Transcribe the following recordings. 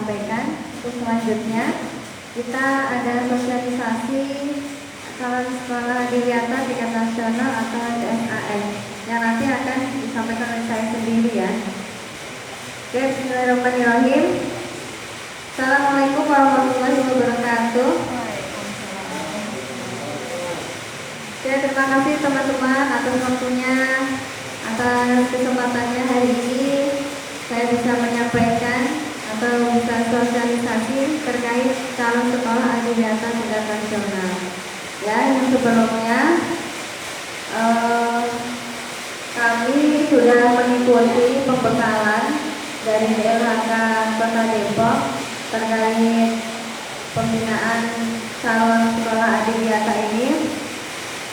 sampaikan. Untuk selanjutnya kita ada sosialisasi calon sekolah adiwiyata tingkat nasional atau CSAN yang nanti akan disampaikan oleh saya sendiri ya. Oke, bismillahirrahmanirrahim. Assalamualaikum warahmatullahi wabarakatuh. Ya, terima kasih teman-teman atas waktunya, atas kesempatannya hari ini saya bisa menyampaikan atau bisa sosialisasi terkait calon sekolah adiwiyata tingkat nasional. Ya, yang sebelumnya kami sudah mengikuti pembekalan dari DLHK Kota Depok terkait pembinaan calon sekolah adiwiyata ini.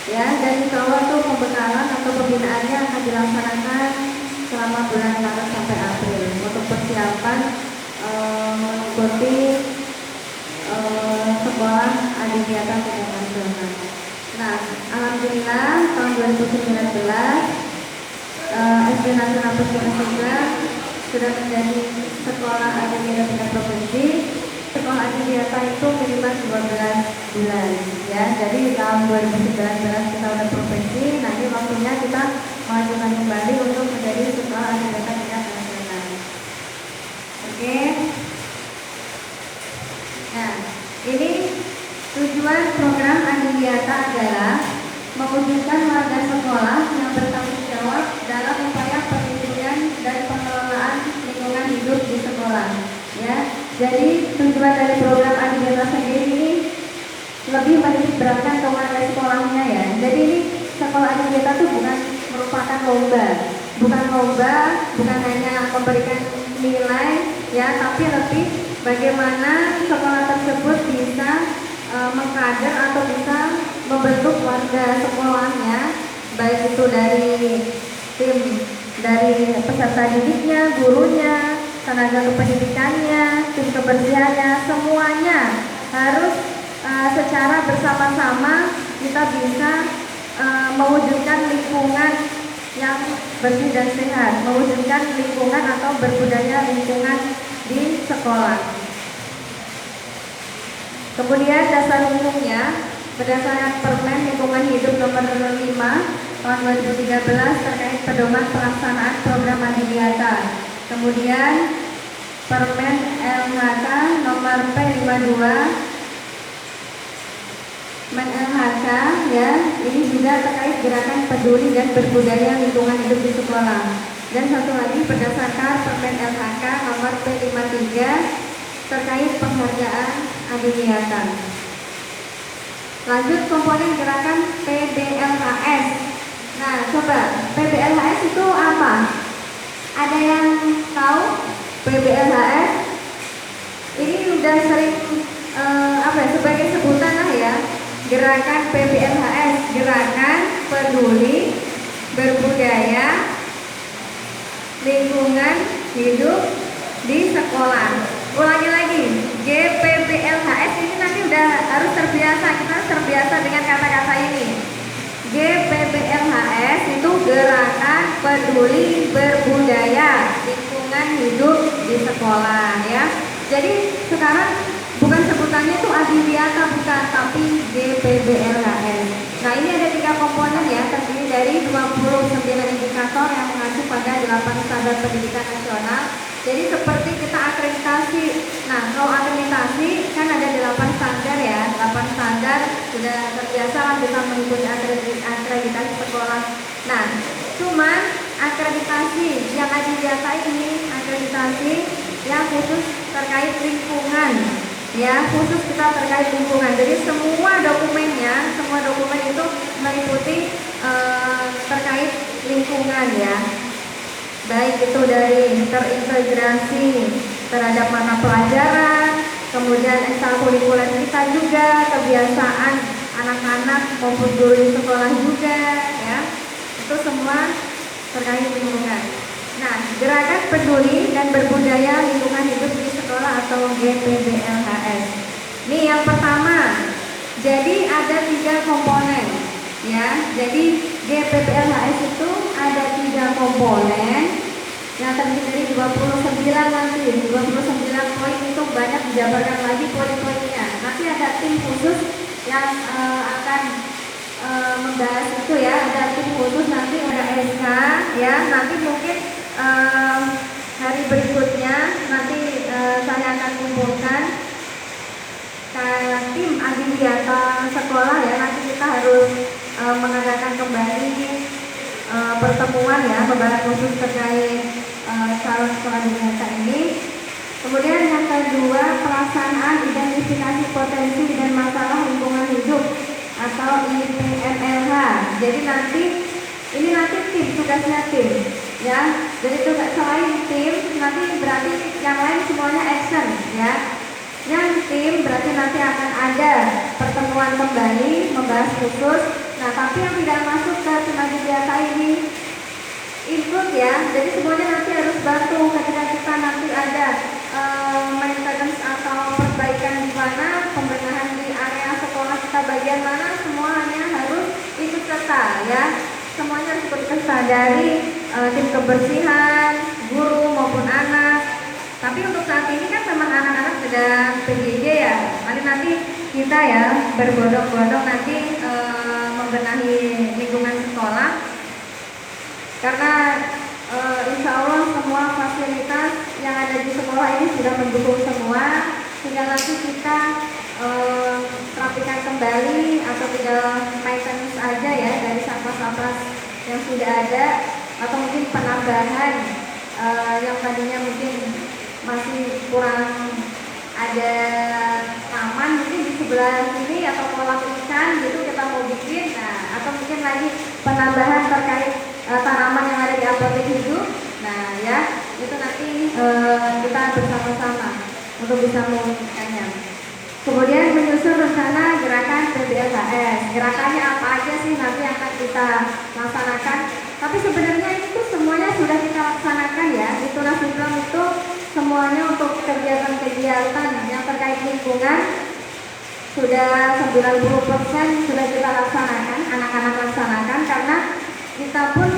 Ya, dan insya Allah tuh pembekalan atau pembinaannya akan dilaksanakan selama bulan Maret sampai April untuk persiapan mengikuti sekolah adiwiyata tingkat nasional. Nah, alhamdulillah tahun 2019 SD Nasional Puskesmas sudah menjadi sekolah adiwiyata tingkat provinsi. Sekolah adiwiyata itu minimal 12 bulan ya. Jadi tahun 2019 kita udah provinsi, nanti waktunya kita mengajukan kembali untuk menjadi sekolah adiwiyata tingkat nasional. Oke. Nah, ini tujuan program adiwiyata adalah mewujudkan warga sekolah yang bertanggung jawab dalam upaya perlindungan dan pengelolaan lingkungan hidup di sekolah. Ya, jadi tujuan dari program adiwiyata sendiri ini lebih menitik beratkan ke warga sekolahnya ya. Jadi ini sekolah adiwiyata itu bukan merupakan lomba, bukan hanya memberikan nilai ya, tapi lebih bagaimana sekolah tersebut bisa mengkader atau bisa membentuk warga sekolahnya, baik itu dari tim dari peserta didiknya, gurunya, tenaga kependidikannya, tim kebersihannya, semuanya harus secara bersama-sama kita bisa mewujudkan lingkungan yang bersih dan sehat, mewujudkan lingkungan atau berbudaya lingkungan di sekolah. Kemudian dasar umumnya berdasarkan Permen Lingkungan Hidup nomor 5 tahun 2013 terkait pedoman pelaksanaan program adiwiyata. Kemudian Permen LHK nomor P52 Men LHK ya, ini juga terkait gerakan peduli dan berbudaya lingkungan hidup di sekolah. Dan satu lagi berdasarkan Permen LHK nomor P53 terkait penghargaan adiwiyata. Lanjut komponen gerakan PBLHS. Nah, coba PBLHS itu apa? Ada yang tahu PBLHS? Ini udah sering sebagai sebutan lah ya. Gerakan PBLHS, gerakan peduli berbudaya lingkungan hidup di sekolah. Ulangi lagi, GPBLHS ini nanti udah harus terbiasa, kita harus terbiasa dengan kata-kata ini. GPBLHS itu gerakan peduli berbudaya lingkungan hidup di sekolah ya. Jadi sekarang bukan sebutannya itu adiwiyata bukan, tapi GPBLHS. Nah, ini ada 3 komponen ya, terdiri dari 29 indikator yang mengacu pada 8 standar pendidikan nasional. Jadi seperti kita akreditasi. Nah, kalau akreditasi kan ada 8 standar ya, 8 standar sudah terbiasa lah kita mengikuti akreditasi sekolah. Nah, cuman akreditasi yang adiwiyata ini akreditasi yang khusus terkait lingkungan. Ya, khusus kita terkait lingkungan. Jadi semua dokumennya, semua dokumen itu meliputi terkait lingkungan ya. Baik itu dari terintegrasi terhadap mata pelajaran, kemudian ekstrakurikuler kita juga, kebiasaan anak-anak maupun guru di sekolah juga ya. Itu semua terkait lingkungan. Nah, gerakan peduli dan berbudaya lingkungan hidup di sekolah atau GPBLHS. Nih yang pertama, jadi ada 3 komponen ya. Jadi GPBLHS itu ada 3 komponen yang terdiri dari 29 nanti, 29 poin itu jabarkan lagi poin-poinnya. Nanti ada tim khusus yang akan membahas itu ya. Ada tim khusus, nanti ada SK ya. Nanti mungkin hari berikutnya nanti saya akan kumpulkan tim adiwiyata sekolah ya. Nanti kita harus mengadakan kembali pertemuan ya, pembahasan khusus terkait calon sekolah adiwiyata ini. Kemudian yang kedua, pelaksanaan identifikasi potensi dan masalah lingkungan hidup atau IPMLH. Jadi nanti tim, tugasnya tim ya. Jadi tugas selain tim nanti berarti yang lain semuanya action ya. Yang tim berarti nanti akan ada pertemuan kembali membahas khusus. Nah, tapi yang tidak masuk ke tim adiwiyata ini ikut ya. Jadi semuanya nanti harus bantu ketika kita nanti ada maintenance atau perbaikan di mana, pembenahan di area sekolah kita bagian mana, semuanya harus ikut serta ya. Semuanya harus ikut serta dari tim kebersihan, guru maupun anak. Tapi untuk saat ini kan memang anak-anak sudah PJJ ya. Nanti kita ya berbondong-bondong nanti membenahi lingkungan sekolah. Karena insya Allah semua fasilitas yang ada di sekolah ini sudah mendukung semua. Tinggal nanti kita rapikan kembali atau tinggal maintenance aja ya dari sampah-sampah yang sudah ada, atau mungkin penambahan yang tadinya mungkin masih kurang ada taman mungkin di sebelah sini atau kolam ikan gitu kita mau bikin. Nah, atau mungkin lagi penambahan terkait tanaman yang ada di apotek hidup. Nah ya, itu nanti kita bersama-sama untuk bisa mewujudkannya. Kemudian menyusun rencana gerakan PBLHS. Gerakannya apa aja sih nanti akan kita laksanakan. Tapi sebenarnya itu semuanya sudah kita laksanakan ya. Di Tunas Program itu semuanya untuk kegiatan-kegiatan yang terkait lingkungan sudah 90% sudah kita laksanakan, anak-anak laksanakan, karena kita pun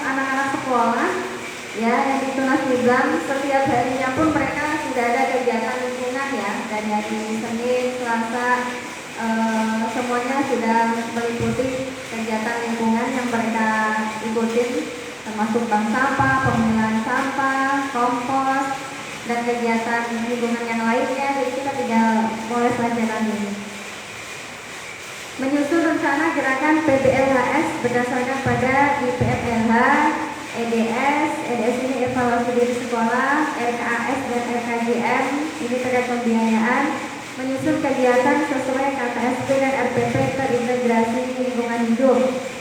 anak-anak sekolah ya yang di Tunas Program setiap harinya pun mereka sudah ada kegiatan lingkungan ya, dari hari Senin, Selasa semuanya sudah meliputi kegiatan lingkungan yang mereka ikutin, termasuk bank sampah, pemilahan sampah, kompos, dan kegiatan lingkungan yang lainnya. Jadi kita tinggal mulai saja nanti. Menyusun rencana gerakan PBLHS berdasarkan pada IPMLH, EDS ini evaluasi diri sekolah, RKAS dan RKJM ini terkait pembiayaan. Menyusun kegiatan sesuai KTSP dan RPP terintegrasi lingkungan hidup.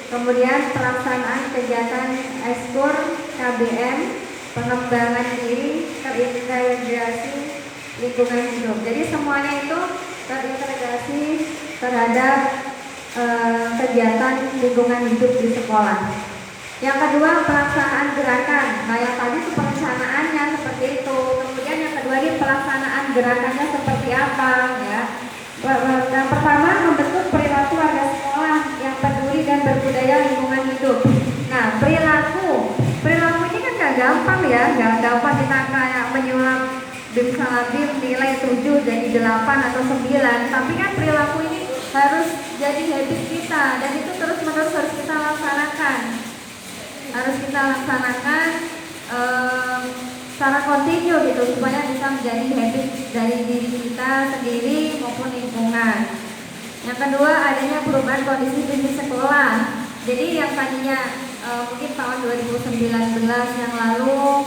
Kemudian pelaksanaan kegiatan ekskul KBM, pengembangan diri terintegrasi lingkungan hidup. Jadi semuanya itu terintegrasi terhadap kegiatan lingkungan hidup di sekolah. Yang kedua, pelaksanaan gerakan. Nah, yang tadi itu perencanaannya seperti itu. Kemudian yang kedua ini pelaksanaan gerakannya seperti apa ya. Yang pertama, membentuk perilaku warga sekolah yang peduli dan berbudaya lingkungan hidup. Nah, perilaku ini kan gak gampang ya, gak gampang kita kayak menyulap BIM salah BIM nilai 7 jadi 8 atau 9. Tapi kan perilaku ini harus jadi habit kita, dan itu terus-menerus harus kita laksanakan. Secara kontinu gitu, supaya bisa menjadi habit dari diri kita sendiri maupun lingkungan. Yang kedua, adanya perubahan kondisi fisik sekolah. Jadi yang tadinya mungkin tahun 2019 yang lalu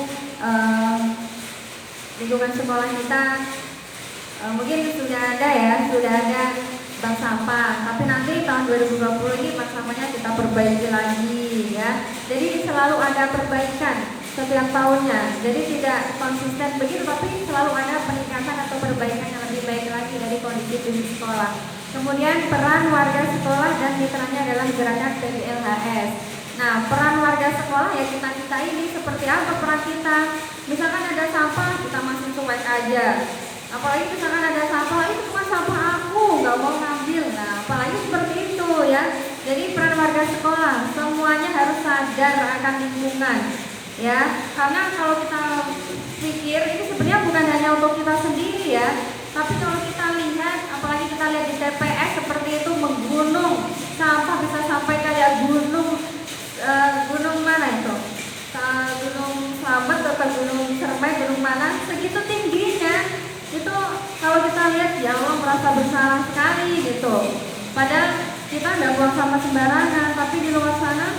lingkungan sekolah kita mungkin sudah ada bank sampah, tapi nanti tahun 2020 ini bank sampahnya kita perbaiki lagi ya. Jadi selalu ada perbaikan setiap tahunnya. Jadi tidak konsisten begitu, tapi selalu ada peningkatan atau perbaikan yang lebih baik lagi dari kondisi fisik sekolah. Kemudian peran warga sekolah dan mitranya dalam gerakan PBLHS. Nah, peran warga sekolah ya kita ini seperti apa peran kita? Misalkan ada sampah, kita masih cuek aja. Apalagi misalkan ada sampah, itu cuma sampah aku, nggak mau ngambil. Nah, apalagi seperti itu ya. Jadi peran warga sekolah semuanya harus sadar akan lingkungan ya. Karena kalau kita pikir segitu tingginya. Itu kalau kita lihat ya Allah merasa bersalah sekali gitu. Padahal kita nggak buang sampah sembarangan, tapi di luar sana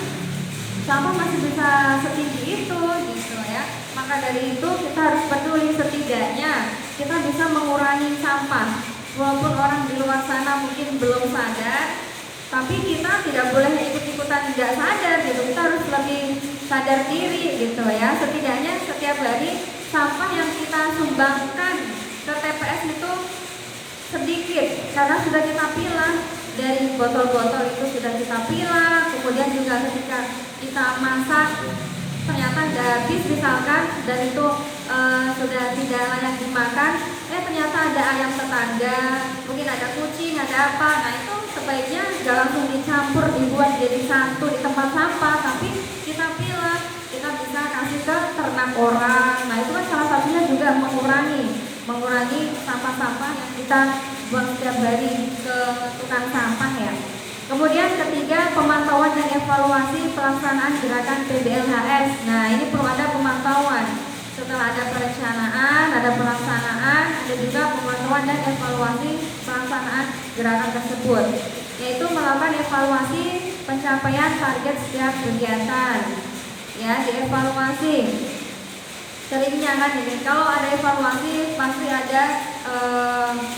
sampah masih bisa setinggi itu gitu ya. Maka dari itu kita harus peduli, setidaknya kita bisa mengurangi sampah. Walaupun orang di luar sana mungkin belum sadar, tapi kita tidak boleh ikut-ikutan tidak sadar gitu. Kita harus lebih sadar diri gitu ya. Setidaknya setiap hari sampah yang kita sumbangkan ke TPS itu sedikit, karena sudah kita pilah. Dari botol-botol itu sudah kita pilah, kemudian juga ketika kita masak ternyata nggak habis misalkan, dan itu sudah tidak layak dimakan, ternyata ada ayam tetangga, mungkin ada kucing, ada apa, nah itu sebaiknya nggak langsung dicampur dibuat jadi satu di tempat sampah, tapi kita pilah, kita bisa kasih ke ternak orang. Nah itu kan salah satunya juga mengurangi sampah-sampah yang kita buang setiap hari ke tukang sampah ya. Kemudian ketiga, pemantauan dan evaluasi pelaksanaan gerakan PBLHS. Nah ini perlu ada pemantauan. Setelah ada perencanaan, ada pelaksanaan, ada juga pemantauan dan evaluasi pelaksanaan gerakan tersebut, yaitu melakukan evaluasi pencapaian target setiap kegiatan. Ya, dievaluasi. Seringnya kan ini, kalau ada evaluasi pasti ada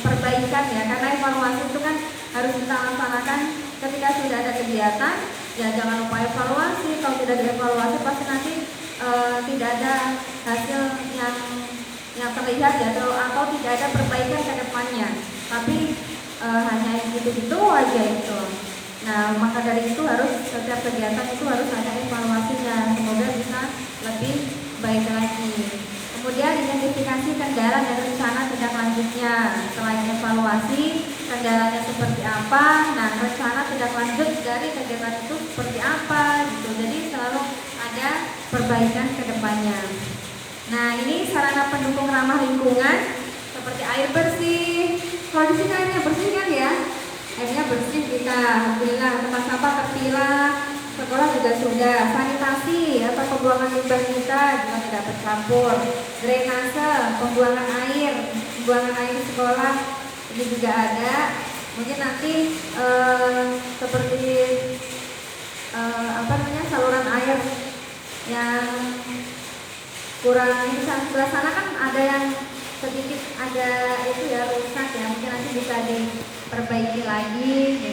perbaikan ya, karena evaluasi itu kan harus kita laksanakan ketika sudah ada kegiatan. Ya jangan lupa evaluasi. Kalau tidak dievaluasi pasti nanti tidak ada hasil yang terlihat ya, atau tidak ada perbaikan ke depannya, tapi hanya gitu-gitu aja itu. Nah maka dari itu harus setiap kegiatan itu harus ada evaluasinya, semoga bisa lebih baik lagi. Kemudian identifikasi kendala dan rencana tindak lanjutnya. Selain evaluasi, kendalanya seperti apa, nah rencana tindak lanjut dari kegiatan itu seperti apa gitu. Jadi selalu ada perbaikan ke depannya. Nah ini sarana pendukung ramah lingkungan seperti air bersih. Kalau di sini airnya bersih kan ya? Airnya bersih kita, alhamdulillah, tempat sampah terpilah. Sekolah juga sudah, sanitasi atau pembuangan limbah kita juga tidak bercampur, drainase, pembuangan air sekolah ini juga ada. Mungkin nanti seperti saluran air yang kurang, ini sebelah sana kan ada yang sedikit ada itu ya rusak ya, mungkin nanti bisa diperbaiki lagi.